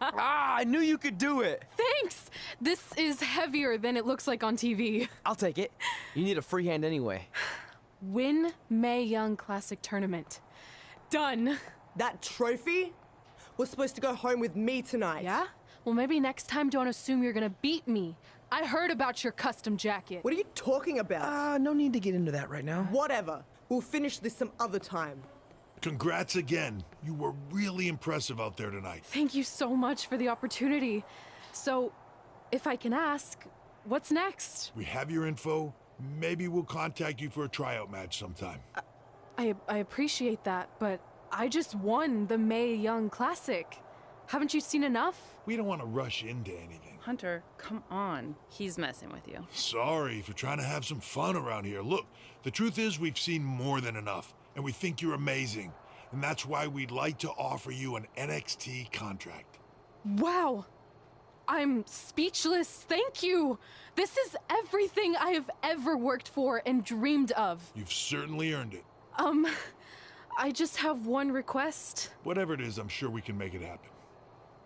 I knew you could do it. Thanks! This is heavier than it looks like on TV. I'll take it. You need a free hand anyway. Win Mae Young Classic Tournament. Done. That trophy was supposed to go home with me tonight. Yeah? Well, maybe next time don't assume you're gonna beat me. I heard about your custom jacket. What are you talking about? No need to get into that right now. Whatever. We'll finish this some other time. Congrats again. You were really impressive out there tonight. Thank you so much for the opportunity. So, if I can ask, what's next? We have your info. Maybe we'll contact you for a tryout match sometime. I appreciate that, but I just won the Mae Young Classic. Haven't you seen enough? We don't want to rush into anything. Hunter, come on. He's messing with you. Sorry for trying to have some fun around here. Look, the truth is we've seen more than enough, and we think you're amazing. And that's why we'd like to offer you an NXT contract. Wow. I'm speechless. Thank you. This is everything I have ever worked for and dreamed of. You've certainly earned it. I just have one request. Whatever it is, I'm sure we can make it happen.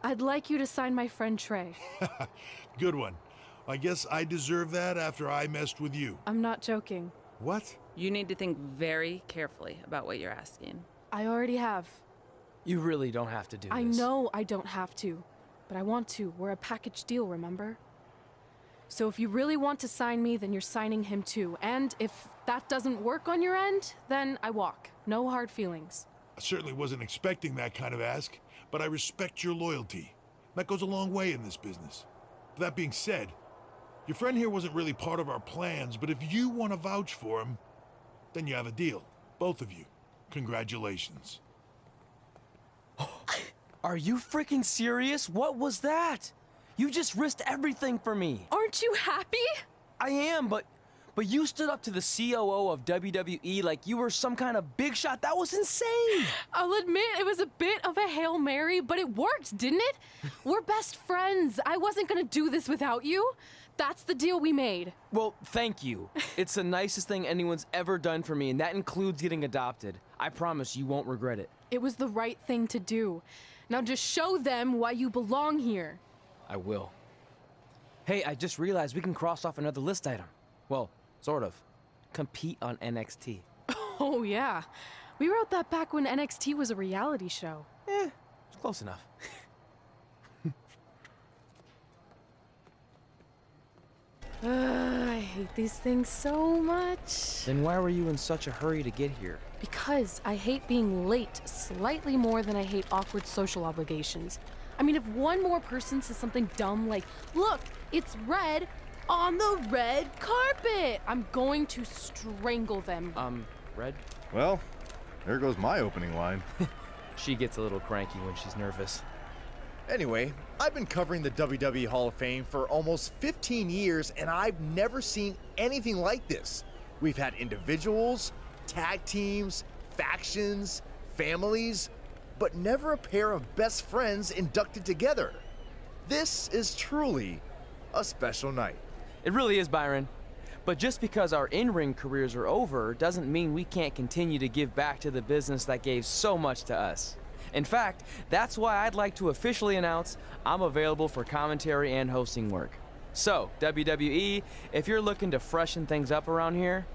I'd like you to sign my friend Trey. Good one. I guess I deserve that after I messed with you. I'm not joking. What? You need to think very carefully about what you're asking. I already have. You really don't have to do this. I know I don't have to, but I want to. We're a package deal, remember? So if you really want to sign me, then you're signing him too. And if that doesn't work on your end, then I walk. No hard feelings. I certainly wasn't expecting that kind of ask, but I respect your loyalty. That goes a long way in this business. That being said, your friend here wasn't really part of our plans, but if you want to vouch for him, then you have a deal. Both of you. Congratulations. Are you freaking serious? What was that? You just risked everything for me. Aren't you happy? I am, but you stood up to the COO of WWE like you were some kind of big shot. That was insane. I'll admit it was a bit of a Hail Mary, but it worked, didn't it? We're best friends. I wasn't gonna do this without you. That's the deal we made. Well, thank you. It's the nicest thing anyone's ever done for me, and that includes getting adopted. I promise you won't regret it. It was the right thing to do. Now just show them why you belong here. I will. Hey, I just realized we can cross off another list item. Well, sort of. Compete on NXT. Oh yeah. We wrote that back when NXT was a reality show. It's close enough. I hate these things so much. Then why were you in such a hurry to get here? Because I hate being late slightly more than I hate awkward social obligations. I mean, if one more person says something dumb like, "Look, it's red on the red carpet," I'm going to strangle them. Red? Well, there goes my opening line. She gets a little cranky when she's nervous. Anyway, I've been covering the WWE Hall of Fame for almost 15 years, and I've never seen anything like this. We've had individuals, tag teams, factions, families, but never a pair of best friends inducted together. This is truly a special night. It really is, Byron. But just because our in-ring careers are over doesn't mean we can't continue to give back to the business that gave so much to us. In fact, that's why I'd like to officially announce I'm available for commentary and hosting work. So, WWE, if you're looking to freshen things up around here,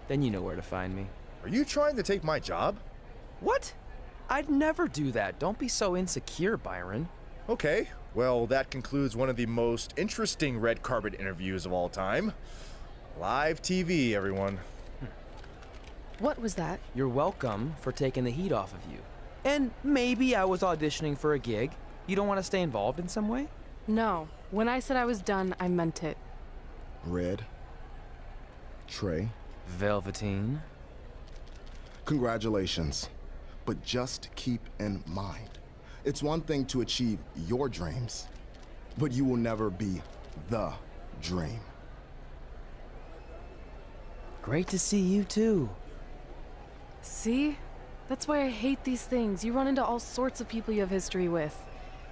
then you know where to find me. Are you trying to take my job? What? I'd never do that. Don't be so insecure, Byron. Okay, well, that concludes one of the most interesting red carpet interviews of all time. Live TV, everyone. What was that? You're welcome for taking the heat off of you. And maybe I was auditioning for a gig. You don't want to stay involved in some way? No. When I said I was done, I meant it. Red. Trey. Velveteen. Congratulations. But just keep in mind, it's one thing to achieve your dreams, but you will never be the dream. Great to see you too. See? That's why I hate these things. You run into all sorts of people you have history with.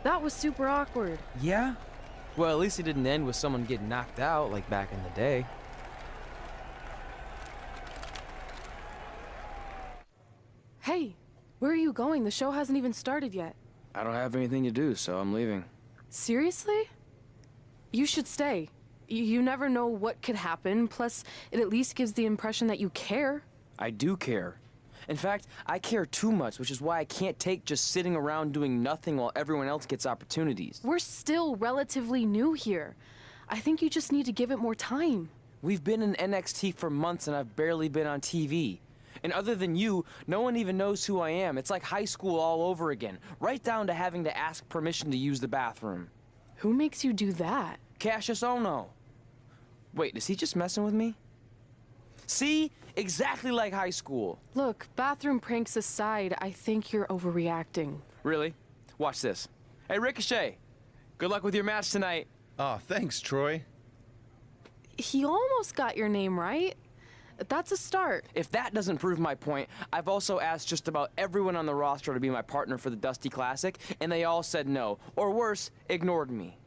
That was super awkward. Yeah? Well, at least it didn't end with someone getting knocked out like back in the day. Hey, where are you going? The show hasn't even started yet. I don't have anything to do, so I'm leaving. Seriously? You should stay. You never know what could happen, plus it at least gives the impression that you care. I do care. In fact, I care too much, which is why I can't take just sitting around doing nothing while everyone else gets opportunities. We're still relatively new here. I think you just need to give it more time. We've been in NXT for months and I've barely been on TV. And other than you, no one even knows who I am. It's like high school all over again, right down to having to ask permission to use the bathroom. Who makes you do that? Cassius Ohno. Wait, is he just messing with me? See? Exactly like high school. Look, bathroom pranks aside, I think you're overreacting. Really? Watch this. Hey, Ricochet. Good luck with your match tonight. Aw, thanks, Troy. He almost got your name right. That's a start. If that doesn't prove my point, I've also asked just about everyone on the roster to be my partner for the Dusty Classic, and they all said no. Or worse, ignored me.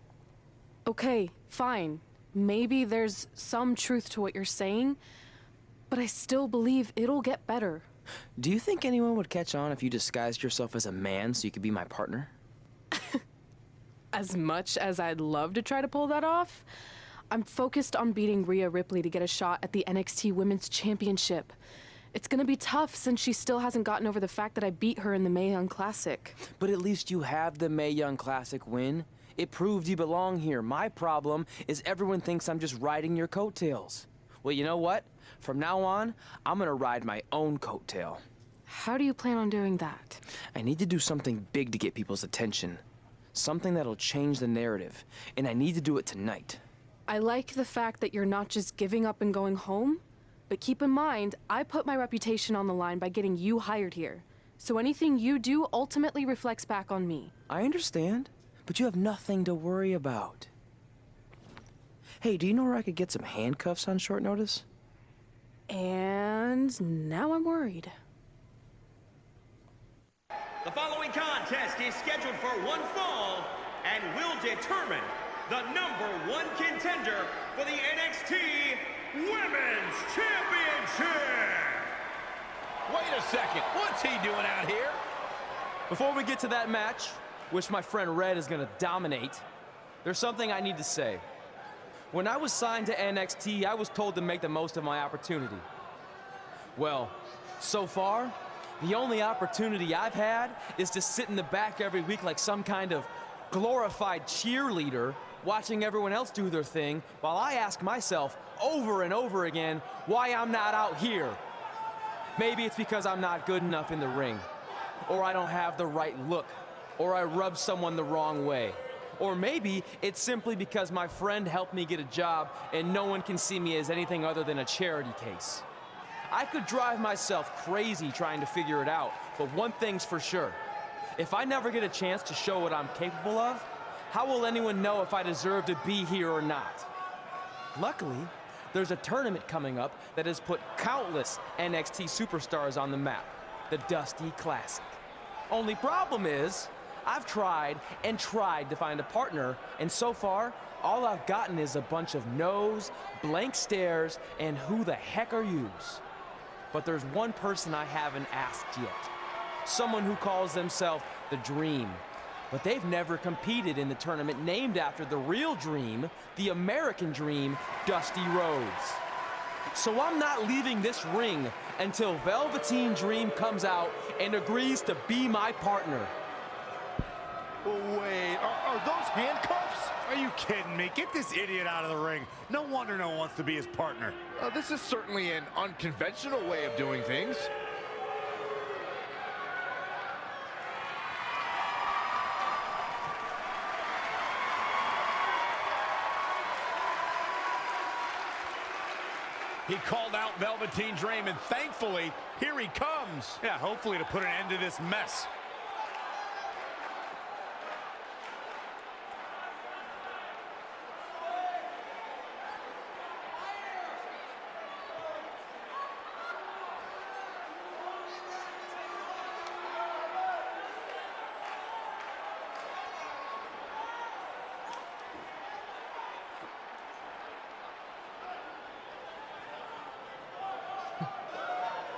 Okay, fine. Maybe there's some truth to what you're saying, but I still believe it'll get better. Do you think anyone would catch on if you disguised yourself as a man so you could be my partner? As much as I'd love to try to pull that off, I'm focused on beating Rhea Ripley to get a shot at the NXT Women's Championship. It's gonna be tough since she still hasn't gotten over the fact that I beat her in the Mae Young Classic. But at least you have the Mae Young Classic win. It proved you belong here. My problem is everyone thinks I'm just riding your coattails. Well, you know what? From now on, I'm gonna ride my own coattail. How do you plan on doing that? I need to do something big to get people's attention. Something that'll change the narrative. And I need to do it tonight. I like the fact that you're not just giving up and going home, but keep in mind, I put my reputation on the line by getting you hired here. So anything you do ultimately reflects back on me. I understand, but you have nothing to worry about. Hey, do you know where I could get some handcuffs on short notice? And now I'm worried. The following contest is scheduled for one fall and will determine the #1 contender for the NXT Women's Championship. Wait a second, what's he doing out here? Before we get to that match, which my friend Red is gonna dominate, there's something I need to say. When I was signed to NXT, I was told to make the most of my opportunity. Well, so far, the only opportunity I've had is to sit in the back every week like some kind of glorified cheerleader, watching everyone else do their thing, while I ask myself over and over again why I'm not out here. Maybe it's because I'm not good enough in the ring, or I don't have the right look, or I rub someone the wrong way. Or maybe it's simply because my friend helped me get a job and no one can see me as anything other than a charity case. I could drive myself crazy trying to figure it out, but one thing's for sure. If I never get a chance to show what I'm capable of, how will anyone know if I deserve to be here or not? Luckily, there's a tournament coming up that has put countless NXT superstars on the map, the Dusty Classic. Only problem is, I've tried and tried to find a partner, and so far, all I've gotten is a bunch of no's, blank stares, and who the heck are yous? But there's one person I haven't asked yet. Someone who calls themselves the Dream. But they've never competed in the tournament named after the real Dream, the American Dream, Dusty Rhodes. So I'm not leaving this ring until Velveteen Dream comes out and agrees to be my partner. Wait, are those handcuffs? Are you kidding me? Get this idiot out of the ring. No wonder no one wants to be his partner. This is certainly an unconventional way of doing things. He called out Velveteen Dream, and thankfully, here he comes. Yeah, hopefully to put an end to this mess.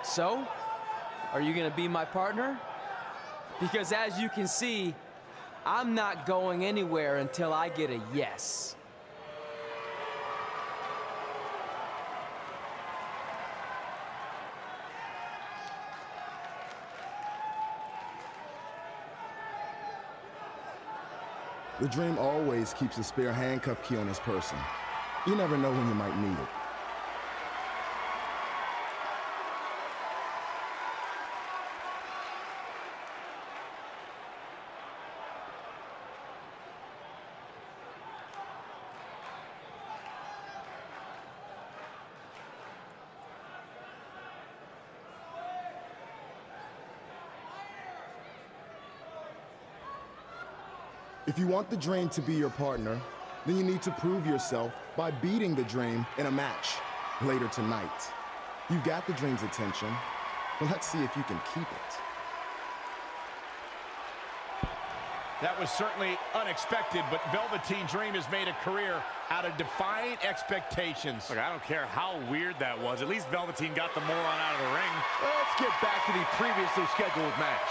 So, are you gonna be my partner? Because as you can see, I'm not going anywhere until I get a yes. The Dream always keeps a spare handcuff key on his person. You never know when you might need it. If you want the Dream to be your partner, then you need to prove yourself by beating the Dream in a match later tonight. You've got the Dream's attention, but let's see if you can keep it. That was certainly unexpected, but Velveteen Dream has made a career out of defying expectations. Look, I don't care how weird that was. At least Velveteen got the moron out of the ring. Let's get back to the previously scheduled match.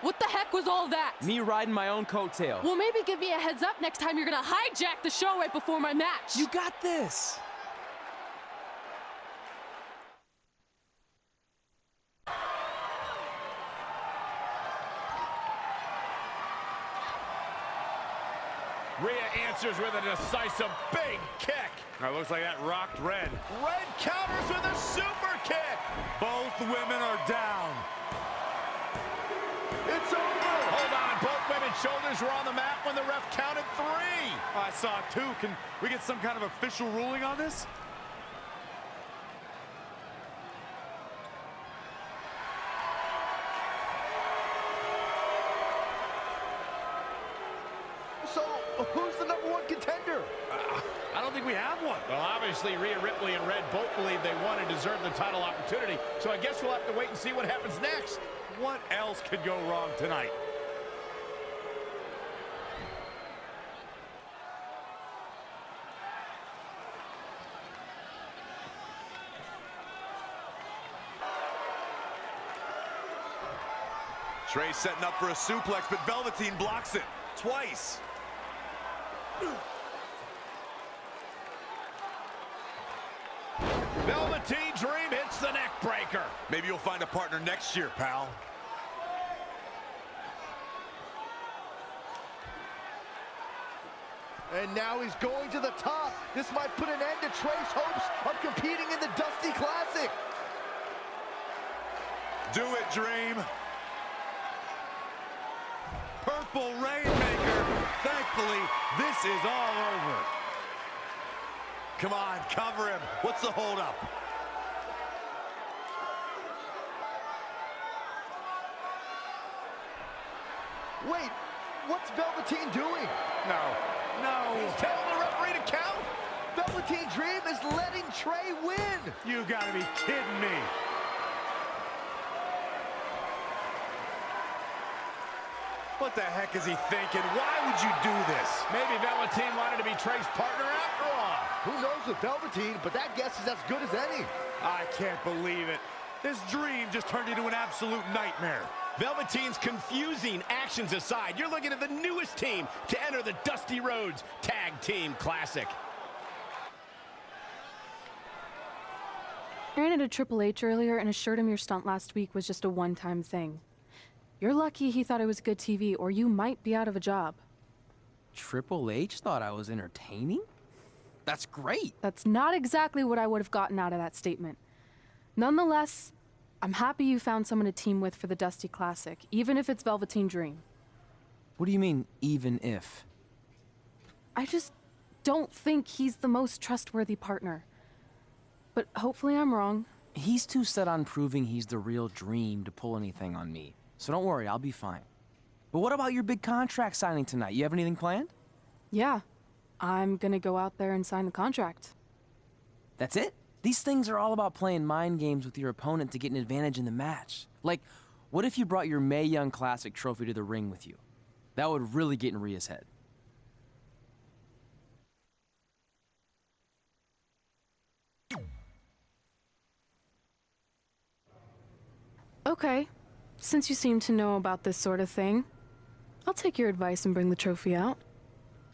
What the heck was all that? Me riding my own coattail. Well, maybe give me a heads up next time you're gonna hijack the show right before my match. You got this. Rhea answers with a decisive big kick. Looks like that rocked Red. Red counters with a super kick. Both women are down. It's over. Hold on. Both women's shoulders were on the mat when the ref counted 3. I saw it too. Can we get some kind of official ruling on this? So, who's the #1 contender? I don't think we have one. Well, obviously, Rhea Ripley and Red both believe they won and deserve the title opportunity. So I guess we'll have to wait and see what happens next. What else could go wrong tonight? Trey setting up for a suplex, but Velveteen blocks it twice. Velveteen Dream hits the neck breaker. Maybe you'll find a partner next year, pal. And now he's going to the top. This might put an end to Trey's hopes of competing in the Dusty Classic. Do it, Dream. Purple Rainmaker. Thankfully, this is all over. Come on, cover him. What's the holdup? Wait, what's Velveteen doing? No. He's telling the referee to count. Velveteen Dream is letting Trey win. You gotta be kidding me. What the heck is he thinking? Why would you do this? Maybe Velveteen wanted to be Trey's partner after all. Who knows with Velveteen, but that guess is as good as any. I can't believe it. This dream just turned into an absolute nightmare. Velveteen's confusing actions aside, you're looking at the newest team to enter the Dusty Rhodes Tag Team Classic. I ran into Triple H earlier and assured him your stunt last week was just a one-time thing. You're lucky he thought it was good TV, or you might be out of a job. Triple H thought I was entertaining? That's great. That's not exactly what I would have gotten out of that statement. Nonetheless, I'm happy you found someone to team with for the Dusty Classic, even if it's Velveteen Dream. What do you mean, even if? I just don't think he's the most trustworthy partner. But hopefully I'm wrong. He's too set on proving he's the real Dream to pull anything on me. So don't worry, I'll be fine. But what about your big contract signing tonight? You have anything planned? Yeah, I'm gonna go out there and sign the contract. That's it? These things are all about playing mind games with your opponent to get an advantage in the match. Like, what if you brought your Mae Young Classic trophy to the ring with you? That would really get in Rhea's head. Okay, since you seem to know about this sort of thing, I'll take your advice and bring the trophy out.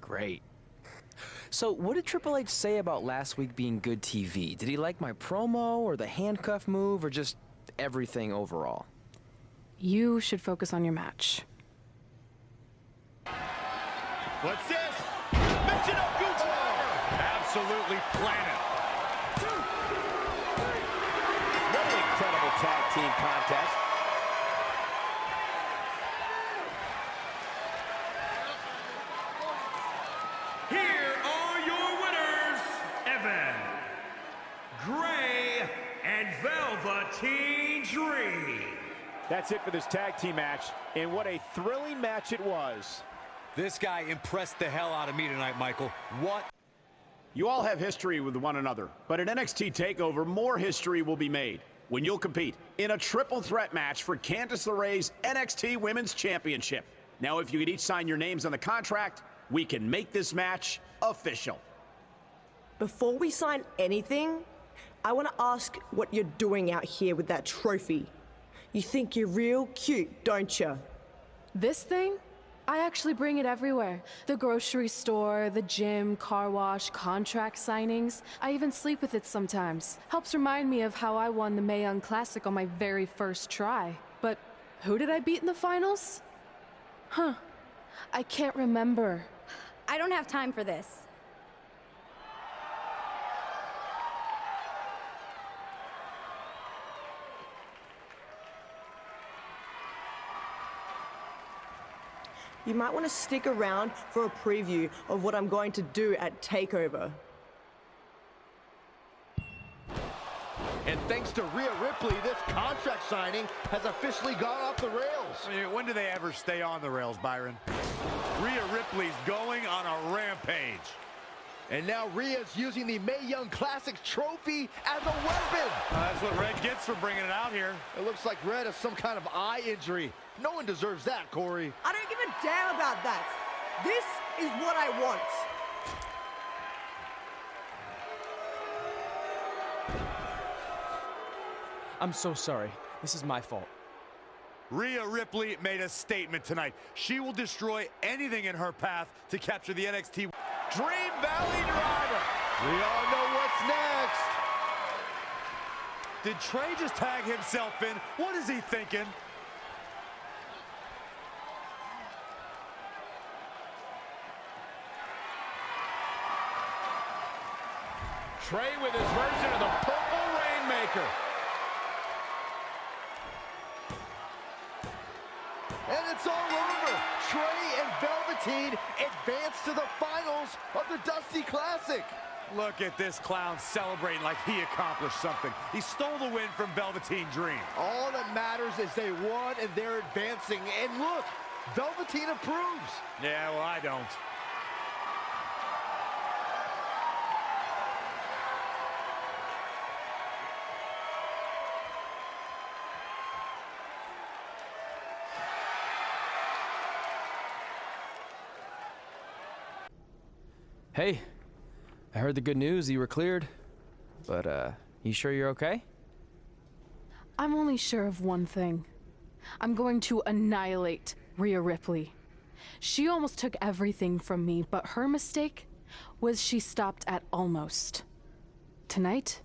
Great. So, what did Triple H say about last week being good TV? Did he like my promo, or the handcuff move, or just everything overall? You should focus on your match. What's this? Michinoku driver! Absolutely planet. What an incredible tag team contest. Here are your winners, Evan, Gray, and Velveteen Dream. That's it for this tag team match, and what a thrilling match it was. This guy impressed the hell out of me tonight, Michael. What? You all have history with one another, but at NXT TakeOver, more history will be made when you'll compete in a triple threat match for Candice LeRae's NXT Women's Championship. Now, if you could each sign your names on the contract, we can make this match official. Before we sign anything, I want to ask what you're doing out here with that trophy. You think you're real cute, don't you? This thing? I actually bring it everywhere. The grocery store, the gym, car wash, contract signings. I even sleep with it sometimes. Helps remind me of how I won the Mae Young Classic on my very first try. But who did I beat in the finals? Huh. I can't remember. I don't have time for this. You might want to stick around for a preview of what I'm going to do at TakeOver. And thanks to Rhea Ripley, this contract signing has officially gone off the rails. When do they ever stay on the rails, Byron? Rhea Ripley's going on a rampage. And now Rhea's using the Mae Young Classic trophy as a weapon. That's what Red gets for bringing it out here. It looks like Red has some kind of eye injury. No one deserves that, Corey. I don't give a damn about that. This is what I want. I'm so sorry. This is my fault. Rhea Ripley made a statement tonight. She will destroy anything in her path to capture the NXT Dream Valley Driver. We all know what's next. Did Trey just tag himself in? What is he thinking? Trey with his version of the Purple Rainmaker. And it's all over. Trey and Velveteen advance to the finals of the Dusty Classic. Look at this clown celebrating like he accomplished something. He stole the win from Velveteen Dream. All that matters is they won and they're advancing. And look, Velveteen approves. Yeah, well, I don't. Hey, I heard the good news. You were cleared. But, you sure you're okay? I'm only sure of one thing. I'm going to annihilate Rhea Ripley. She almost took everything from me, but her mistake was she stopped at almost. Tonight,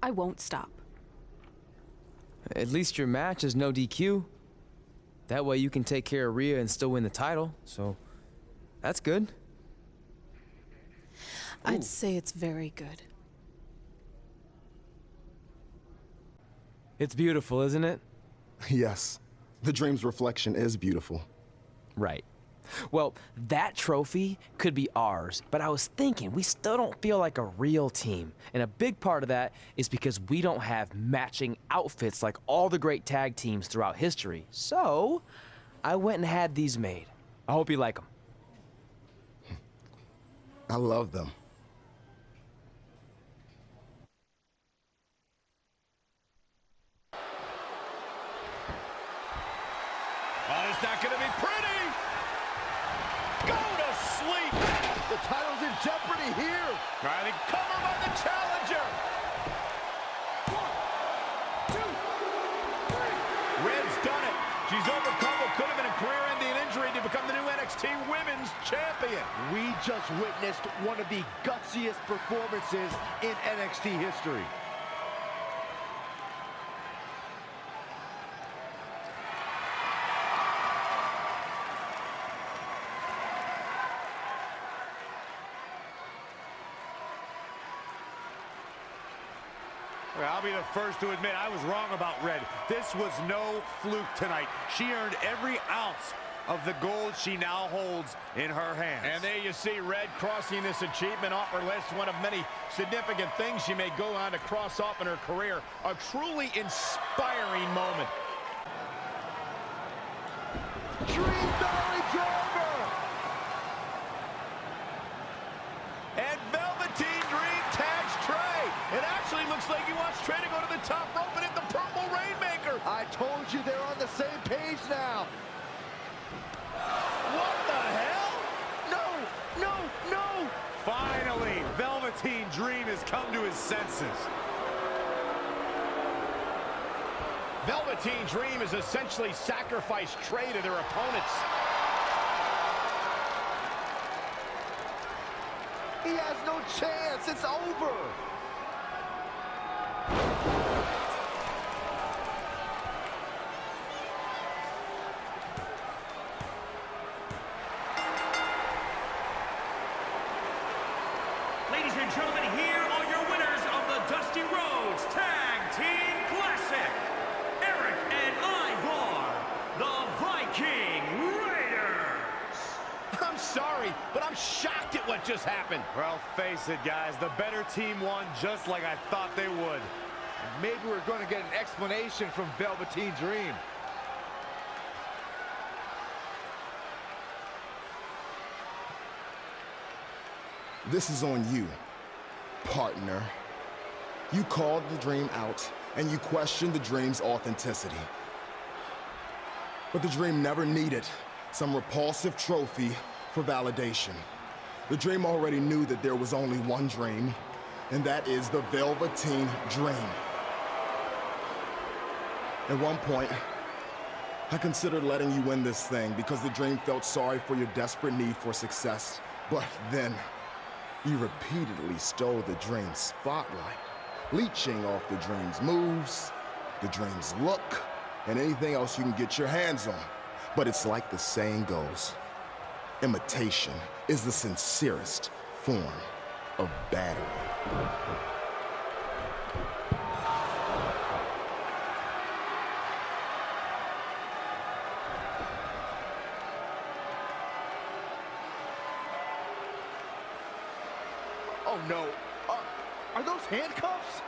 I won't stop. At least your match is no DQ. That way you can take care of Rhea and still win the title, so that's good. I'd say it's very good. It's beautiful, isn't it? Yes, the Dream's reflection is beautiful. Right. Well, that trophy could be ours, but I was thinking we still don't feel like a real team. And a big part of that is because we don't have matching outfits like all the great tag teams throughout history. So, I went and had these made. I hope you like them. I love them. Oh, it's not going to be pretty. Go to sleep. The title's in jeopardy here. Trying to cover by the challenger. 1, 2, 3. witnessed one of the gutsiest performances in NXT history. I'll be the first to admit I was wrong about Red. This was no fluke tonight. She earned every ounce of the gold she now holds in her hands. And there you see Red crossing this achievement off her list, one of many significant things she may go on to cross off in her career. A truly inspiring moment. Dream Valley Driver! And Velveteen Dream tags Trey. It actually looks like he wants Trey to go to the top rope and hit the Purple Rainmaker. I told you they're on the same page now. What the hell? No, no, no! Finally, Velveteen Dream has come to his senses. Velveteen Dream has essentially sacrificed Trey to their opponents. He has no chance. It's over. Ladies and gentlemen, here are your winners of the Dusty Rhodes Tag Team Classic. Eric and Ivar, the Viking Raiders. I'm sorry, but I'm shocked at what just happened. Well, face it, guys. The better team won just like I thought they would. Maybe we're going to get an explanation from Velveteen Dream. This is on you, partner. You called the Dream out, and you questioned the Dream's authenticity. But the Dream never needed some repulsive trophy for validation. The Dream already knew that there was only one Dream, and that is the Velveteen Dream. At one point, I considered letting you win this thing because the Dream felt sorry for your desperate need for success. But then, you repeatedly stole the Dream's spotlight, leeching off the Dream's moves, the Dream's look, and anything else you can get your hands on. But it's like the saying goes, imitation is the sincerest form of battery. Oh no, are those handcuffs?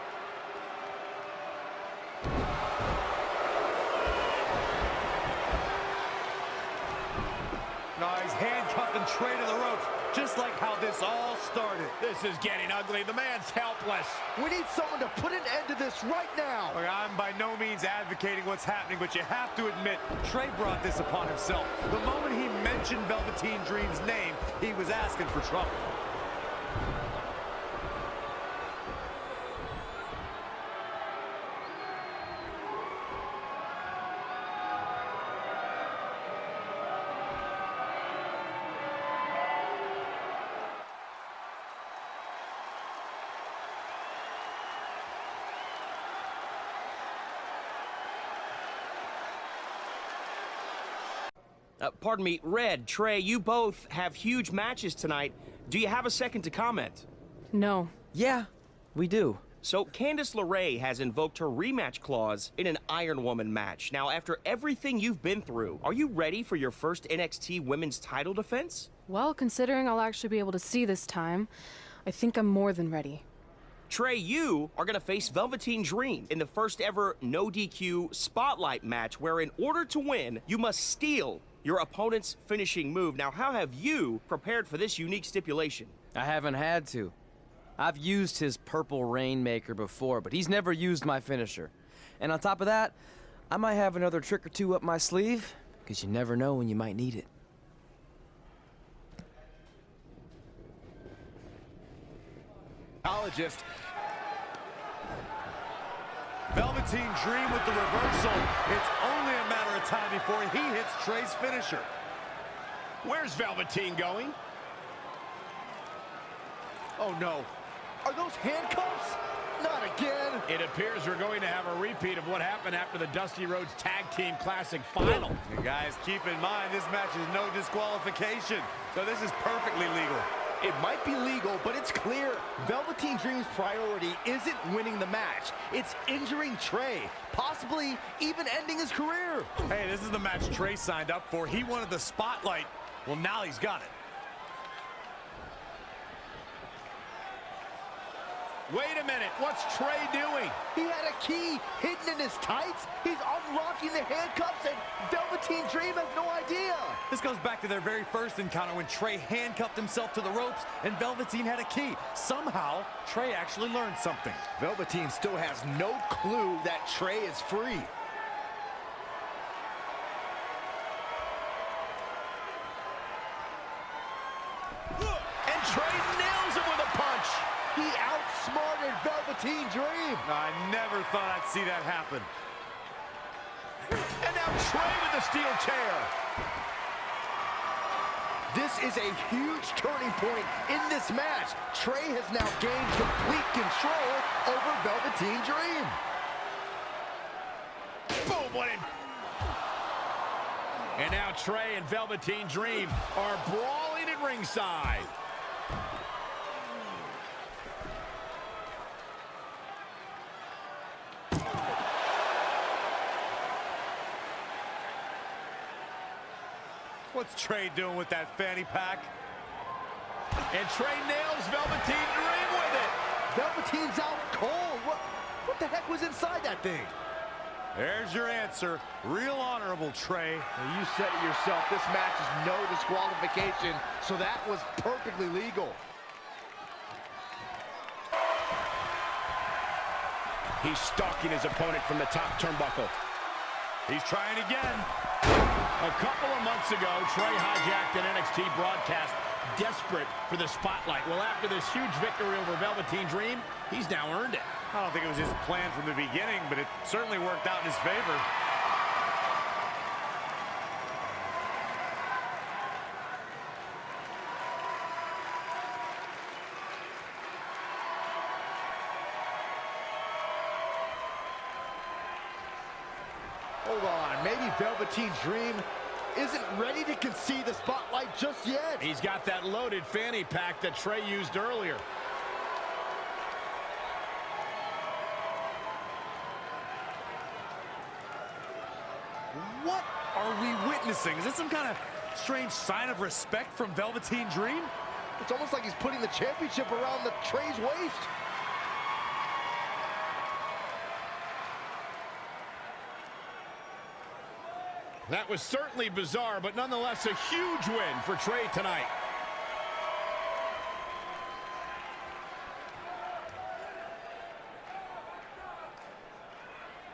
No, he's handcuffing Trey to the ropes, just like how this all started. This is getting ugly. The man's helpless. We need someone to put an end to this right now. Look, I'm by no means advocating what's happening, but you have to admit, Trey brought this upon himself. The moment he mentioned Velveteen Dream's name, he was asking for trouble. Pardon me, Red, Trey, you both have huge matches tonight. Do you have a second to comment? No. Yeah, we do. So, Candice LeRae has invoked her rematch clause in an Iron Woman match. Now, after everything you've been through, are you ready for your first NXT Women's title defense? Well, considering I'll actually be able to see this time, I think I'm more than ready. Trey, you are going to face Velveteen Dream in the first ever no DQ spotlight match where in order to win, you must steal your opponent's finishing move. Now, how have you prepared for this unique stipulation? I haven't had to. I've used his Purple Rainmaker before, but he's never used my finisher. And on top of that, I might have another trick or two up my sleeve, because you never know when you might need it. Velveteen Dream with the reversal. It's only a matter of time before he hits Trey's finisher. Where's Velveteen going? Oh no. Are those handcuffs? Not again. It appears we're going to have a repeat of what happened after the Dusty Rhodes Tag Team Classic final. And guys, keep in mind, this match is no disqualification, so this is perfectly legal. It might be legal, but it's clear Velveteen Dream's priority isn't winning the match. It's injuring Trey, possibly even ending his career. Hey, this is the match Trey signed up for. He wanted the spotlight. Well, now he's got it. Wait a minute, what's Trey doing? He had a key hidden in his tights. He's unlocking the handcuffs, and Velveteen Dream has no idea. This goes back to their very first encounter when Trey handcuffed himself to the ropes and Velveteen had a key. Somehow, Trey actually learned something. Velveteen still has no clue that Trey is free. And Trey nails him with a punch. He outsmarted Velveteen Dream. I never thought I'd see that happen. And now Trey with the steel chair. This is a huge turning point in this match. Trey has now gained complete control over Velveteen Dream. Boom, what in... And now Trey and Velveteen Dream are brawling at ringside. What's Trey doing with that fanny pack? And Trey nails Velveteen Dream with it. Velveteen's out cold. What the heck was inside that thing? There's your answer. Real honorable, Trey. Now, you said it yourself. This match is no disqualification, so that was perfectly legal. He's stalking his opponent from the top turnbuckle. He's trying again. A couple of months ago, Trey hijacked an NXT broadcast, desperate for the spotlight. Well, after this huge victory over Velveteen Dream, he's now earned it. I don't think it was his plan from the beginning, but it certainly worked out in his favor. Hold on, maybe Velveteen Dream isn't ready to concede the spotlight just yet. He's got that loaded fanny pack that Trey used earlier. What are we witnessing? Is this some kind of strange sign of respect from Velveteen Dream? It's almost like he's putting the championship around the Trey's waist. That was certainly bizarre, but nonetheless a huge win for Trey tonight.